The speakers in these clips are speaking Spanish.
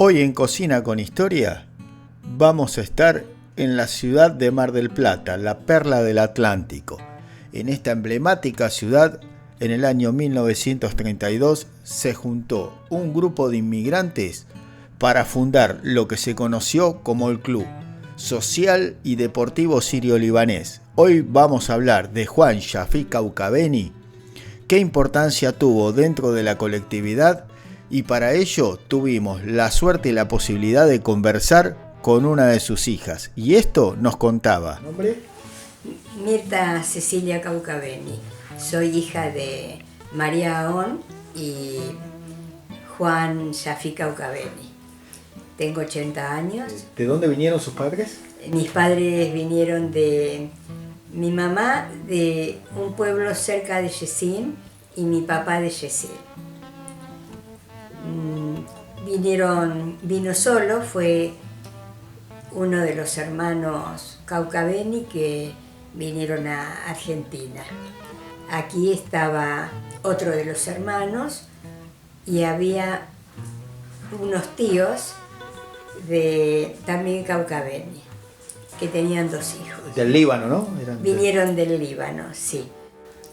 Hoy en Cocina con Historia vamos a estar en la ciudad de Mar del Plata, la perla del Atlántico. En esta emblemática ciudad, en el año 1932, se juntó un grupo de inmigrantes para fundar lo que se conoció como el Club Social y Deportivo Sirio-Libanés. Hoy vamos a hablar de Juan Shafik Kaukabeni, qué importancia tuvo dentro de la colectividad, y para ello tuvimos la suerte y la posibilidad de conversar con una de sus hijas, y esto nos contaba. ¿Nombre? Mirta Cecilia Kaukabeni. Soy hija de María Aón y Juan Shafik Kaukabeni. Tengo 80 años. ¿De dónde vinieron sus padres? Mis padres vinieron de mi mamá de un pueblo cerca de Yesin y mi papá de Yesin. Vino solo, fue uno de los hermanos Kaukabeni que vinieron a Argentina. Aquí estaba otro de los hermanos y había unos tíos de también Kaukabeni que tenían 2 hijos. Del Líbano, ¿no? Vinieron del Líbano, sí.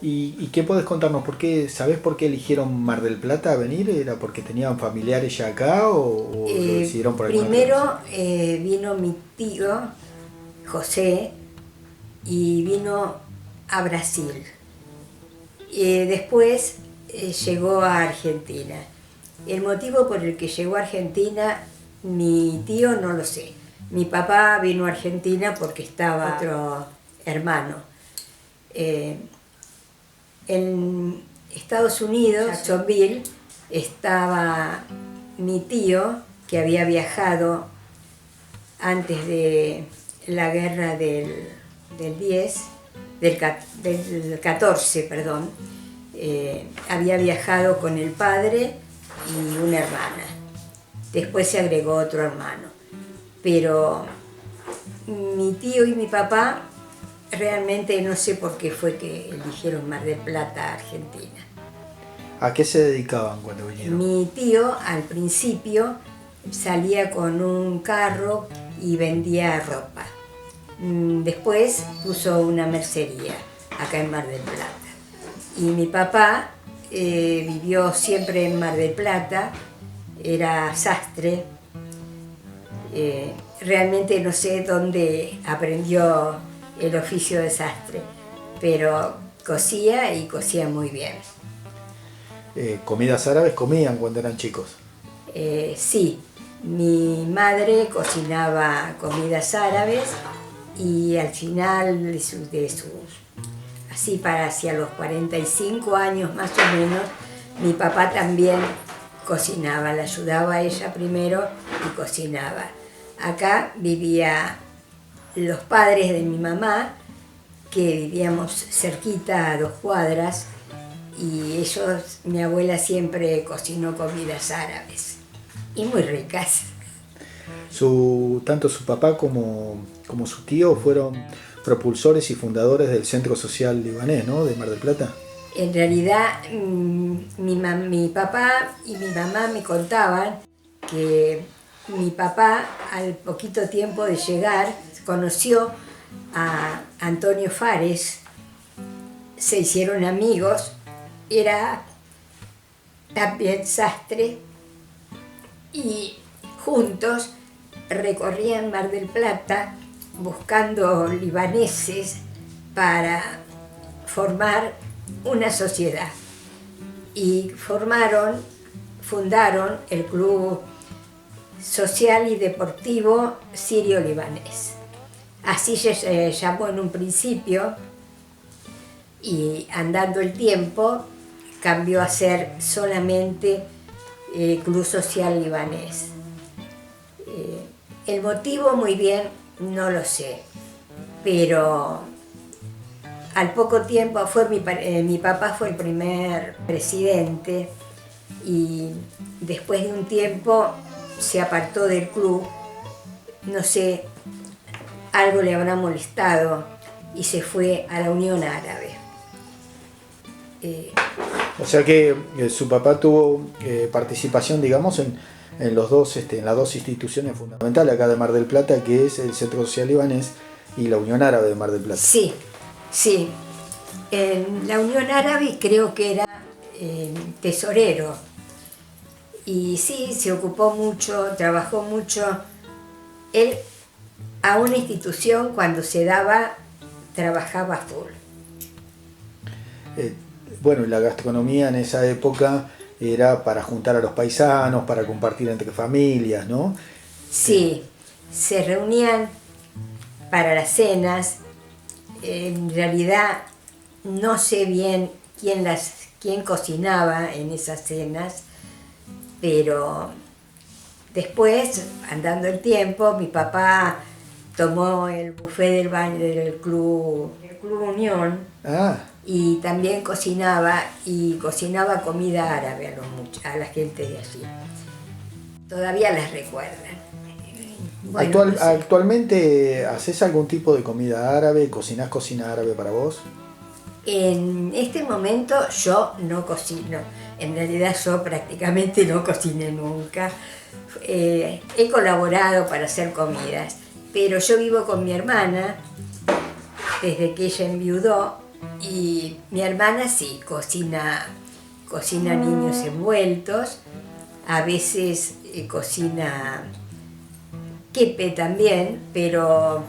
¿Y qué podés contarnos? ¿Sabés por qué eligieron Mar del Plata a venir? ¿Era porque tenían familiares ya acá o lo decidieron por alguna Primero razón? Vino mi tío José y vino a Brasil. Después llegó a Argentina. El motivo por el que llegó a Argentina, mi tío no lo sé. Mi papá vino a Argentina porque estaba otro hermano. En Estados Unidos, Jacksonville, estaba mi tío que había viajado antes de la guerra del 14, perdón. Había viajado con el padre y una hermana. Después se agregó otro hermano. Pero mi tío y mi papá realmente no sé por qué fue que eligieron Mar del Plata, Argentina. ¿A qué se dedicaban cuando vinieron? Mi tío al principio salía con un carro y vendía ropa. Después puso una mercería acá en Mar del Plata. Y mi papá vivió siempre en Mar del Plata, era sastre. Realmente no sé dónde aprendió el oficio de sastre, pero cosía y cosía muy bien. ¿Comidas árabes comían cuando eran chicos? Sí, mi madre cocinaba comidas árabes y al final de sus así para hacia los 45 años más o menos, mi papá también cocinaba, le ayudaba a ella primero y cocinaba. Acá vivía los padres de mi mamá, que vivíamos cerquita a 2 cuadras, y ellos, mi abuela siempre cocinó comidas árabes y muy ricas. Tanto su papá como su tío fueron propulsores y fundadores del Centro Social Libanés, ¿no? De Mar del Plata. En realidad, mi papá y mi mamá me contaban que mi papá, al poquito tiempo de llegar, conoció a Antonio Fares, se hicieron amigos, era también sastre, y juntos recorrían Mar del Plata buscando libaneses para formar una sociedad. Y fundaron el Club Social y Deportivo Sirio-Libanés. Así se llamó en un principio, y andando el tiempo cambió a ser solamente Club Social Libanés. El motivo muy bien no lo sé, pero al poco tiempo mi papá fue el primer presidente, y después de un tiempo se apartó del club, no sé, algo le habrá molestado y se fue a la Unión Árabe. O sea que su papá tuvo participación, digamos, en en las dos instituciones fundamentales acá de Mar del Plata, que es el Centro Social Libanés y la Unión Árabe de Mar del Plata. Sí, sí. En la Unión Árabe creo que era tesorero. Y sí, se ocupó mucho, trabajó mucho. Él a una institución cuando se daba, trabajaba full. Bueno, la gastronomía en esa época era para juntar a los paisanos, para compartir entre familias, ¿no? Sí, se reunían para las cenas. En realidad no sé bien quién cocinaba en esas cenas, pero después, andando el tiempo, mi papá tomó el buffet del Club Unión. Ah, Y también cocinaba comida árabe a la gente de allí. Todavía las recuerdan. Bueno, no sé. ¿Actualmente haces algún tipo de comida árabe? ¿Cocinás cocina árabe para vos? En este momento yo no cocino. En realidad yo prácticamente no cociné nunca. He colaborado para hacer comidas, pero yo vivo con mi hermana desde que ella enviudó. Y mi hermana sí, cocina niños envueltos, a veces cocina quepe también, pero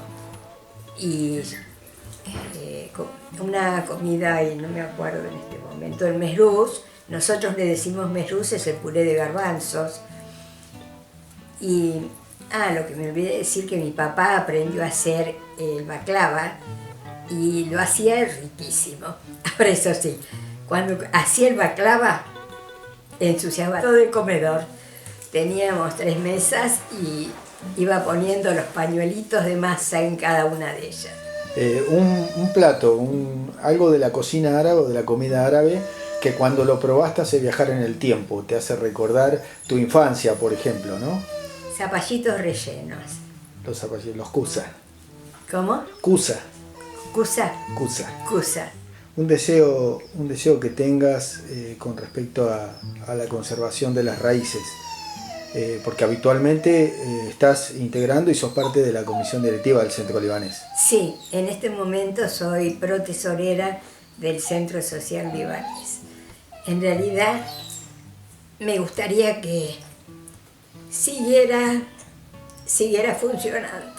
una comida, y no me acuerdo en este momento, el mesrús, nosotros le decimos mesrús, es el puré de garbanzos. Y, lo que me olvidé de decir, que mi papá aprendió a hacer el baklava, y lo hacía riquísimo. Ahora eso sí, cuando hacía el baklava, ensuciaba todo el comedor. Teníamos 3 mesas y iba poniendo los pañuelitos de masa en cada una de ellas. Un plato, algo de la cocina árabe o de la comida árabe que cuando lo probaste hace viajar en el tiempo, te hace recordar tu infancia, por ejemplo, ¿no? Zapallitos rellenos. Los zapallitos, los kusa. ¿Cómo? Kusa. Kusa. Kusa. Kusa. Un deseo que tengas con respecto a la conservación de las raíces, porque habitualmente estás integrando y sos parte de la comisión directiva del Centro Libanés. Sí, en este momento soy protesorera del Centro Social Libanés. En realidad me gustaría que siguiera funcionando.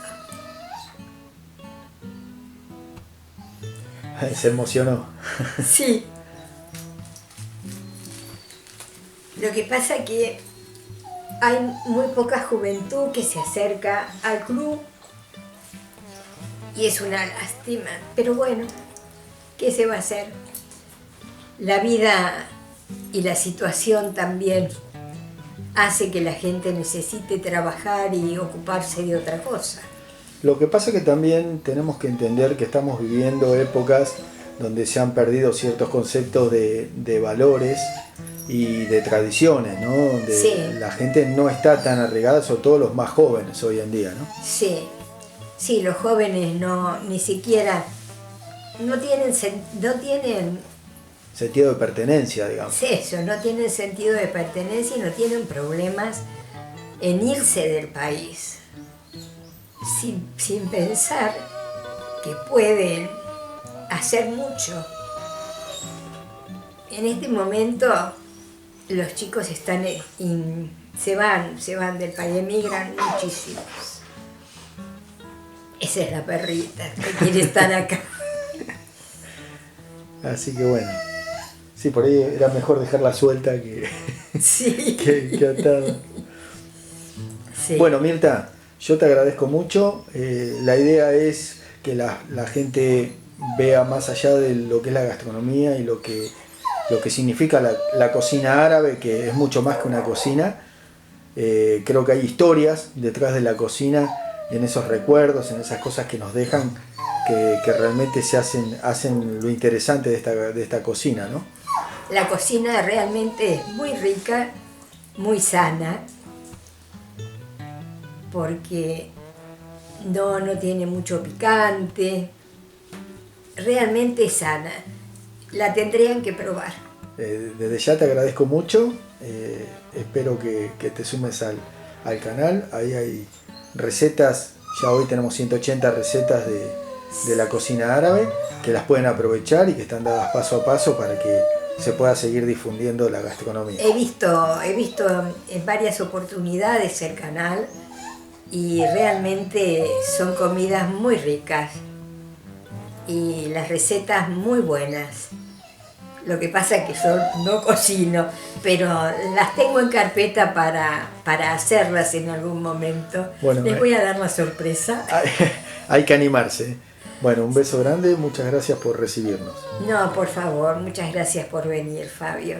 Se emocionó. Sí. Lo que pasa es que hay muy poca juventud que se acerca al club y es una lástima. Pero bueno, ¿qué se va a hacer? La vida y la situación también hace que la gente necesite trabajar y ocuparse de otra cosa. Lo que pasa es que también tenemos que entender que estamos viviendo épocas donde se han perdido ciertos conceptos de valores y de tradiciones, ¿no? Donde sí. La gente no está tan arraigada, sobre todo los más jóvenes hoy en día, ¿no? Sí, los jóvenes ni siquiera no tienen sentido de pertenencia, digamos. Eso, no tienen sentido de pertenencia y no tienen problemas en irse del país. Sin pensar que pueden hacer mucho. En este momento los chicos se van del país, emigran muchísimos. Esa es la perrita que quiere estar acá. Así que bueno, sí, por ahí era mejor dejarla suelta que, sí. que atada. Sí. Bueno, Mirta, yo te agradezco mucho. La idea es que la gente vea más allá de lo que es la gastronomía y lo que significa la cocina árabe, que es mucho más que una cocina. Creo que hay historias detrás de la cocina, en esos recuerdos, en esas cosas que nos dejan, que realmente hacen lo interesante de esta cocina, ¿no? La cocina realmente es muy rica, muy sana, porque no tiene mucho picante, realmente es sana. La tendrían que probar. Desde ya te agradezco mucho, espero que te sumes al canal. Ahí hay recetas, ya hoy tenemos 180 recetas de la cocina árabe que las pueden aprovechar y que están dadas paso a paso para que se pueda seguir difundiendo la gastronomía. He visto en varias oportunidades el canal y realmente son comidas muy ricas y las recetas muy buenas. Lo que pasa es que yo no cocino, pero las tengo en carpeta para hacerlas en algún momento. Bueno, les voy a dar la sorpresa. Hay que animarse. Bueno, un beso grande, muchas gracias por recibirnos. No, por favor, muchas gracias por venir, Fabio.